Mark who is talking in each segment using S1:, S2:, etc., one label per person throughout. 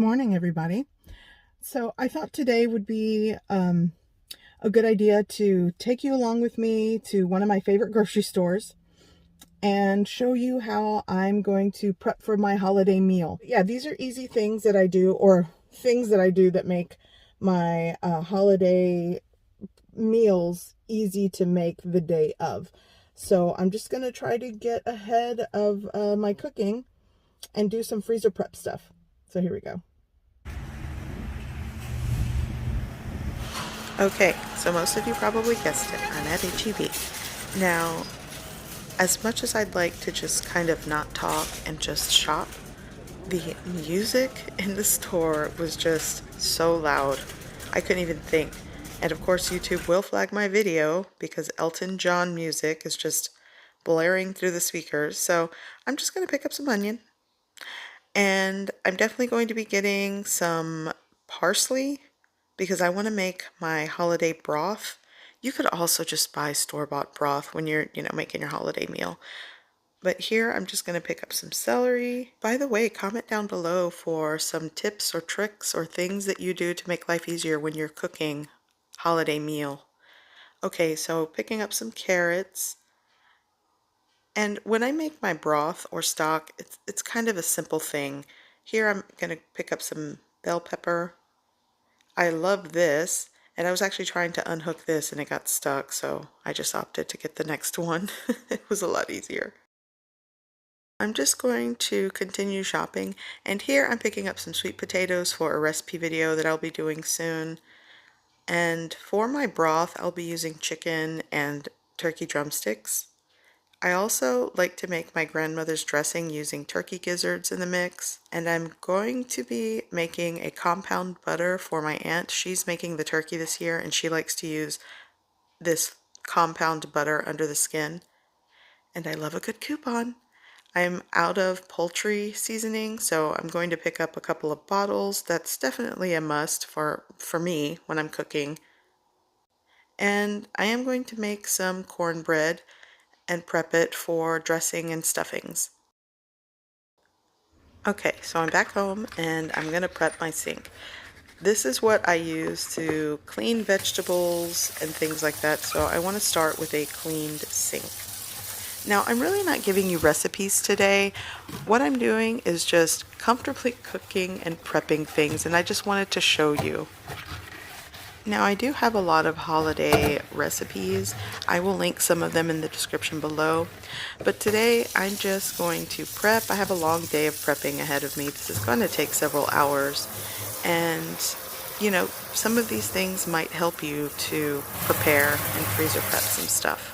S1: morning, everybody. So I thought today would be a good idea to take you along with me to one of my favorite grocery stores and show you how I'm going to prep for my holiday meal. Yeah, these are easy things that I do, or things that I do that make my holiday meals easy to make the day of. So I'm just going to try to get ahead of my cooking and do some freezer prep stuff. So here we go.
S2: Okay, so most of you probably guessed it. I'm at HEB. Now, as much as I'd like to just kind of not talk and just shop, the music in the store was just so loud. I couldn't even think. And of course, YouTube will flag my video because Elton John music is just blaring through the speakers. So I'm just going to pick up some onion. And I'm definitely going to be getting some parsley because I want to make my holiday broth. You could also just buy store-bought broth when you're, making your holiday meal. But here I'm just going to pick up some celery. By the way, comment down below for some tips or tricks or things that you do to make life easier when you're cooking holiday meal. Okay, so picking up some carrots. And when I make my broth or stock, it's kind of a simple thing. Here I'm going to pick up some bell pepper. I love this, and I was actually trying to unhook this and it got stuck, so I just opted to get the next one. It was a lot easier. I'm just going to continue shopping, and here I'm picking up some sweet potatoes for a recipe video that I'll be doing soon. And for my broth, I'll be using chicken and turkey drumsticks. I also like to make my grandmother's dressing using turkey gizzards in the mix, and I'm going to be making a compound butter for my aunt. She's making the turkey this year, and she likes to use this compound butter under the skin, and I love a good coupon. I'm out of poultry seasoning, so I'm going to pick up a couple of bottles. That's definitely a must for me when I'm cooking. And I am going to make some cornbread and prep it for dressing and stuffings. Okay, so I'm back home and I'm gonna prep my sink. This is what I use to clean vegetables and things like that, so I want to start with a cleaned sink. Now, I'm really not giving you recipes today. What I'm doing is just comfortably cooking and prepping things, and I just wanted to show you. Now, I do have a lot of holiday recipes. I will link some of them in the description below. But today, I'm just going to prep. I have a long day of prepping ahead of me. This is going to take several hours. And, some of these things might help you to prepare and freezer prep some stuff.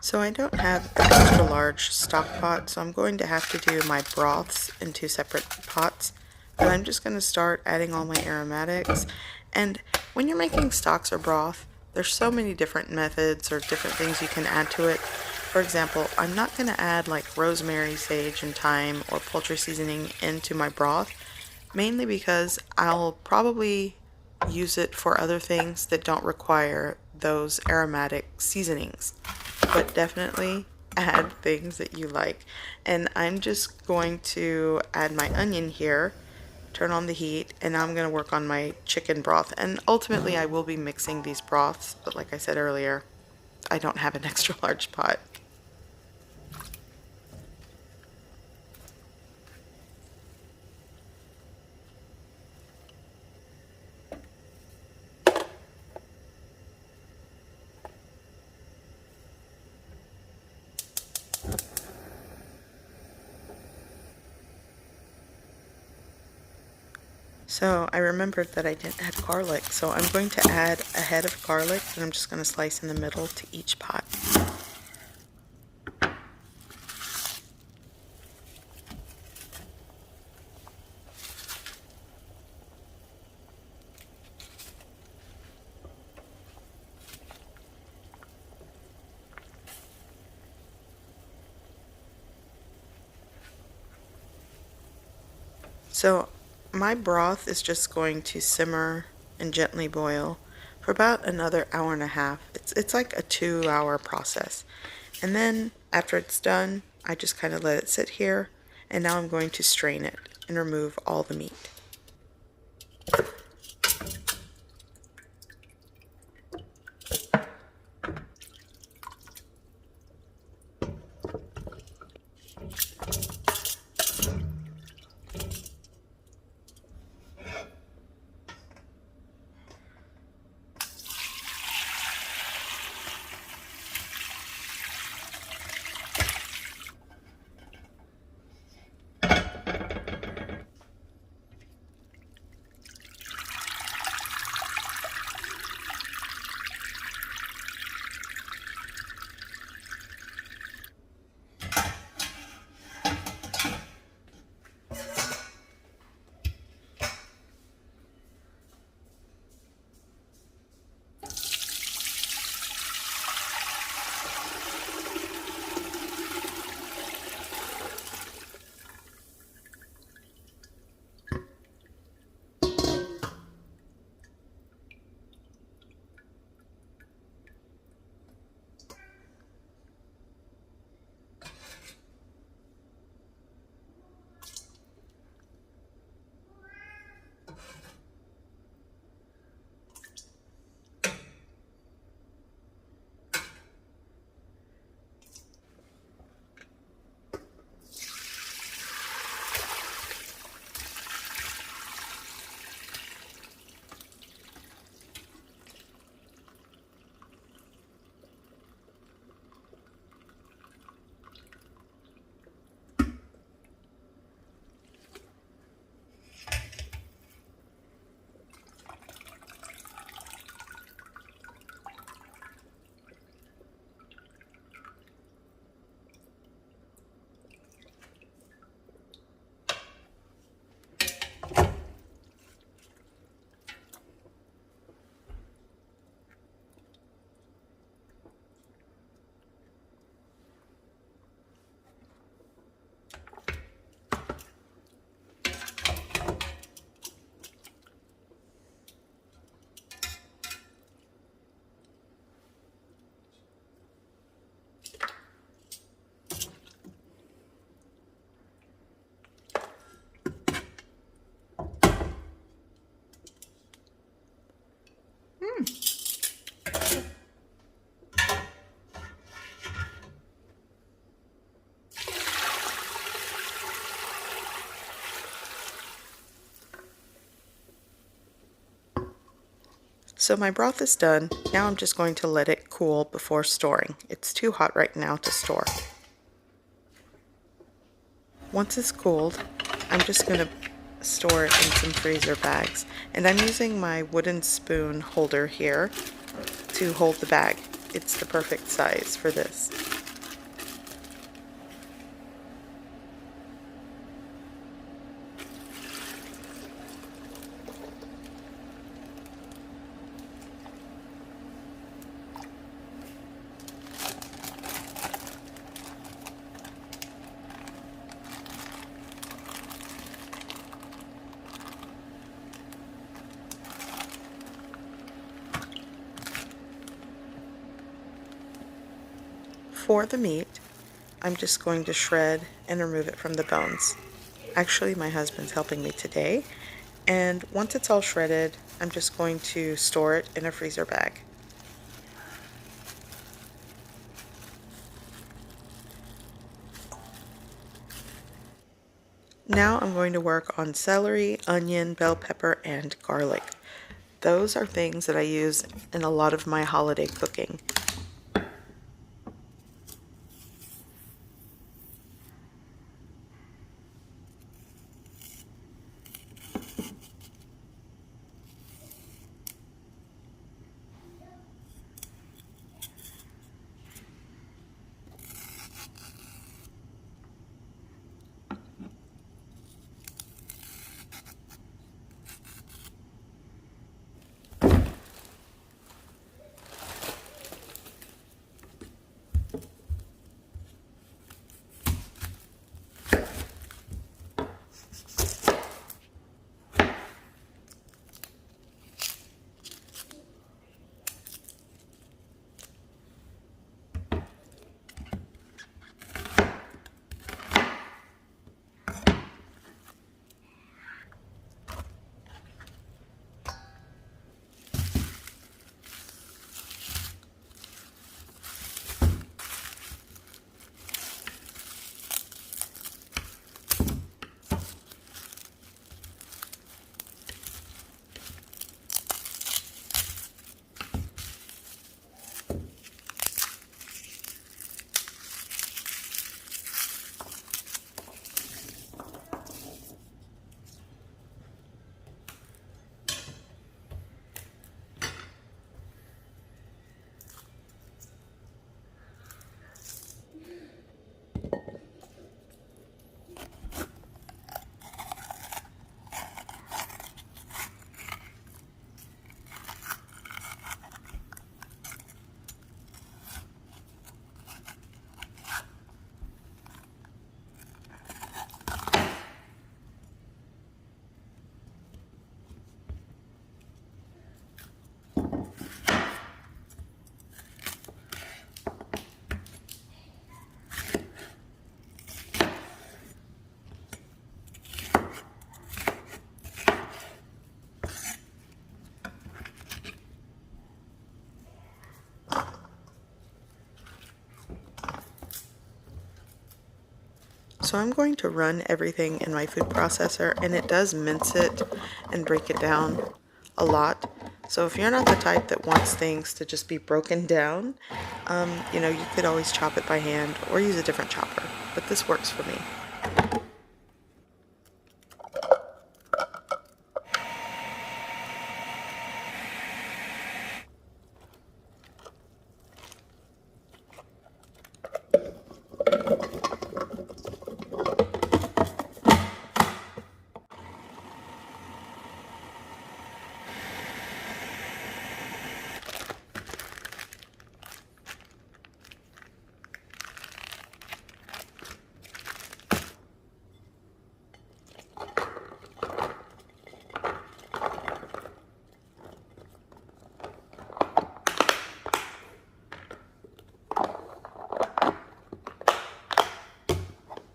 S2: So I don't have an extra large stock pot, so I'm going to have to do my broths in two separate pots. But I'm just going to start adding all my aromatics. And when you're making stocks or broth, there's so many different methods or different things you can add to it. For example, I'm not going to add like rosemary, sage, and thyme or poultry seasoning into my broth, mainly because I'll probably use it for other things that don't require those aromatic seasonings. But definitely add things that you like. And I'm just going to add my onion here, turn on the heat, and now I'm going to work on my chicken broth. And ultimately I will be mixing these broths, but like I said earlier, I don't have an extra large pot. So I remembered that I didn't add garlic, so I'm going to add a head of garlic and I'm just going to slice in the middle to each pot. So my broth is just going to simmer and gently boil for about another hour and a half. It's like a 2-hour process. And then after it's done, I just kind of let it sit here, and now I'm going to strain it and remove all the meat. So my broth is done. Now I'm just going to let it cool before storing. It's too hot right now to store. Once it's cooled, I'm just going to store it in some freezer bags. And I'm using my wooden spoon holder here to hold the bag. It's the perfect size for this. For the meat, I'm just going to shred and remove it from the bones. Actually, my husband's helping me today, and once it's all shredded, I'm just going to store it in a freezer bag. Now I'm going to work on celery, onion, bell pepper, and garlic. Those are things that I use in a lot of my holiday cooking. So I'm going to run everything in my food processor, and it does mince it and break it down a lot. So if you're not the type that wants things to just be broken down, you know, you could always chop it by hand or use a different chopper, but this works for me.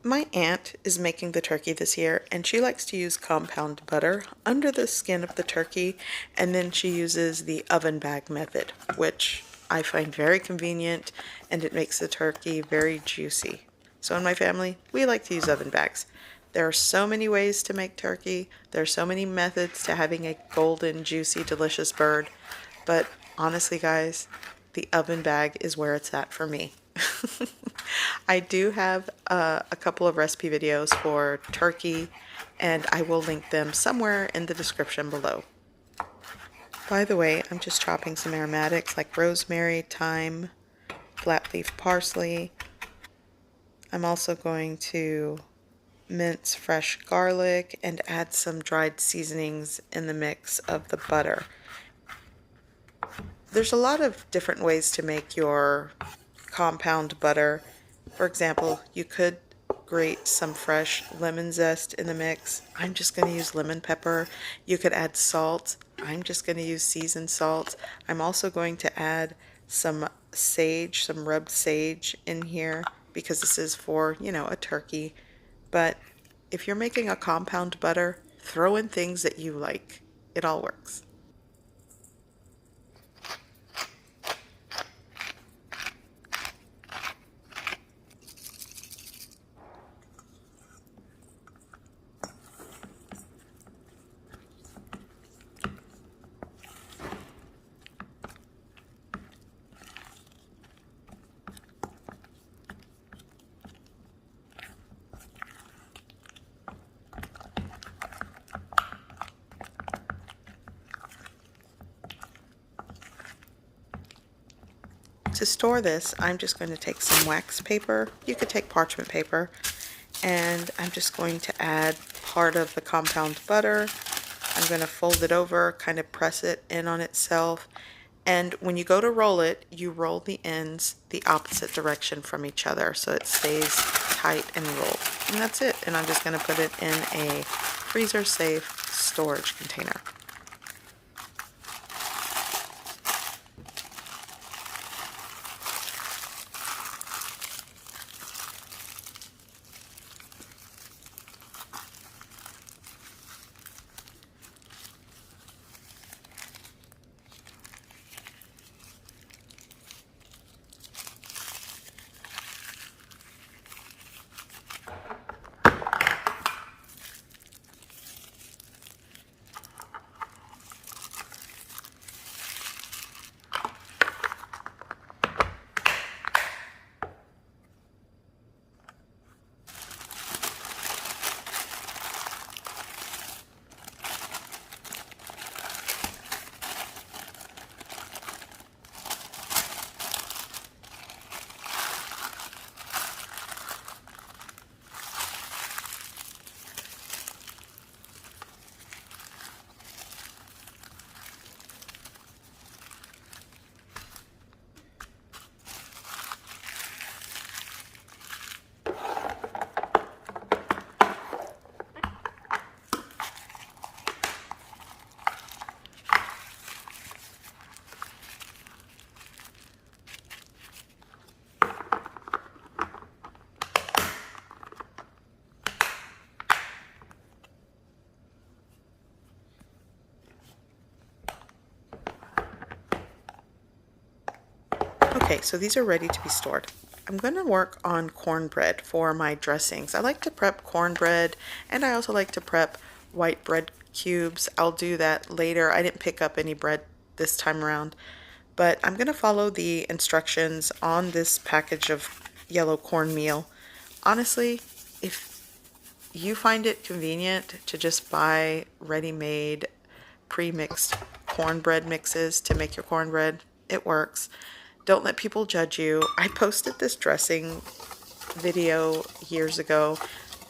S2: My aunt is making the turkey this year, and she likes to use compound butter under the skin of the turkey, and then she uses the oven bag method, which I find very convenient, and it makes the turkey very juicy. So in my family, we like to use oven bags. There are so many ways to make turkey. There are so many methods to having a golden, juicy, delicious bird, but honestly, guys, the oven bag is where it's at for me. I do have a couple of recipe videos for turkey, and I will link them somewhere in the description below. By the way, I'm just chopping some aromatics like rosemary, thyme, flat leaf parsley. I'm also going to mince fresh garlic and add some dried seasonings in the mix of the butter. There's a lot of different ways to make your compound butter. For example, you could grate some fresh lemon zest in the mix. I'm just going to use lemon pepper. You could add salt. I'm just going to use seasoned salt. I'm also going to add some sage, some rubbed sage in here because this is for, you know, a turkey. But if you're making a compound butter, throw in things that you like. It all works. To store this, I'm just going to take some wax paper. You could take parchment paper, and I'm just going to add part of the compound butter. I'm going to fold it over, kind of press it in on itself, and when you go to roll it, you roll the ends the opposite direction from each other so it stays tight and rolled. And that's it. And I'm just going to put it in a freezer-safe storage container. Okay, so these are ready to be stored. I'm going to work on cornbread for my dressings. I like to prep cornbread, and I also like to prep white bread cubes. I'll do that later. I didn't pick up any bread this time around, but I'm going to follow the instructions on this package of yellow cornmeal. Honestly, if you find it convenient to just buy ready-made pre-mixed cornbread mixes to make your cornbread, it works. Don't let people judge you. I posted this dressing video years ago.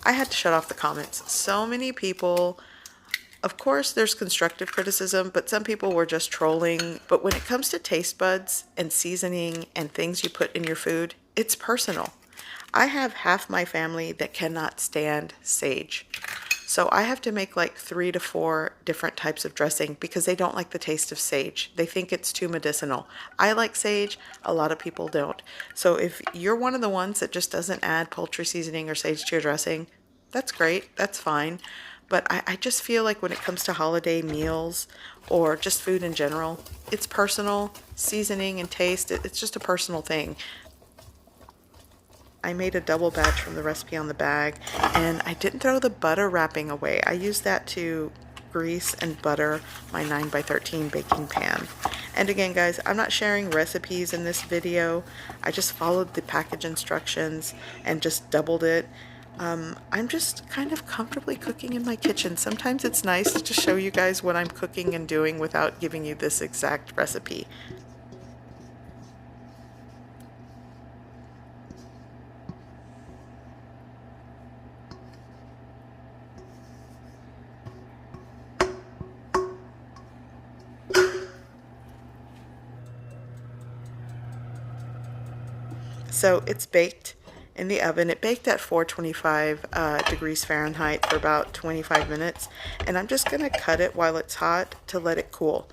S2: I had to shut off the comments. So many people, of course there's constructive criticism, but some people were just trolling. But when it comes to taste buds and seasoning and things you put in your food, it's personal. I have half my family that cannot stand sage. So I have to make like 3 to 4 different types of dressing because they don't like the taste of sage. They think it's too medicinal. I like sage, a lot of people don't. So if you're one of the ones that just doesn't add poultry seasoning or sage to your dressing, that's great, that's fine. But I just feel like when it comes to holiday meals or just food in general, it's personal. Seasoning and taste, it's just a personal thing. I made a double batch from the recipe on the bag, and I didn't throw the butter wrapping away. I used that to grease and butter my 9x13 baking pan. And again, guys, I'm not sharing recipes in this video. I just followed the package instructions and just doubled it. I'm just kind of comfortably cooking in my kitchen. Sometimes it's nice to just show you guys what I'm cooking and doing without giving you this exact recipe. So it's baked in the oven. It baked at 425 degrees Fahrenheit for about 25 minutes. And I'm just going to cut it while it's hot to let it cool.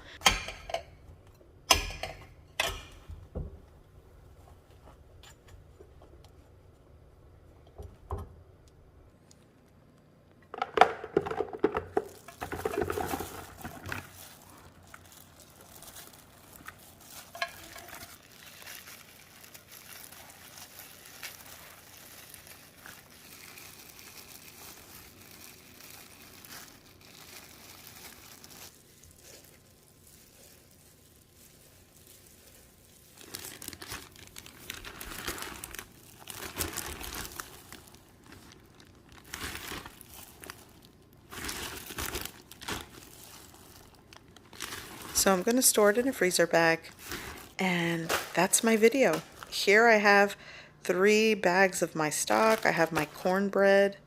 S2: So I'm going to store it in a freezer bag, and that's my video. Here I have 3 bags of my stock. I have my cornbread.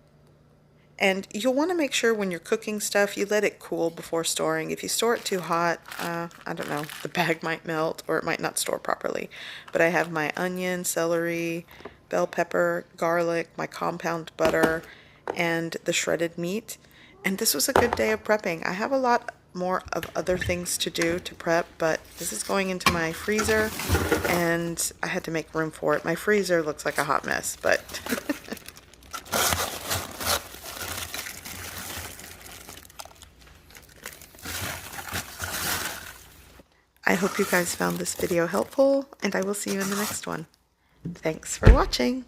S2: And you'll want to make sure when you're cooking stuff, you let it cool before storing. If you store it too hot, I don't know, the bag might melt or it might not store properly. But I have my onion, celery, bell pepper, garlic, my compound butter, and the shredded meat. And this was a good day of prepping. I have a lot more of other things to do to prep, but this is going into my freezer, and I had to make room for it. My freezer looks like a hot mess, but I hope you guys found this video helpful, and I will see you in the next one. Thanks for watching.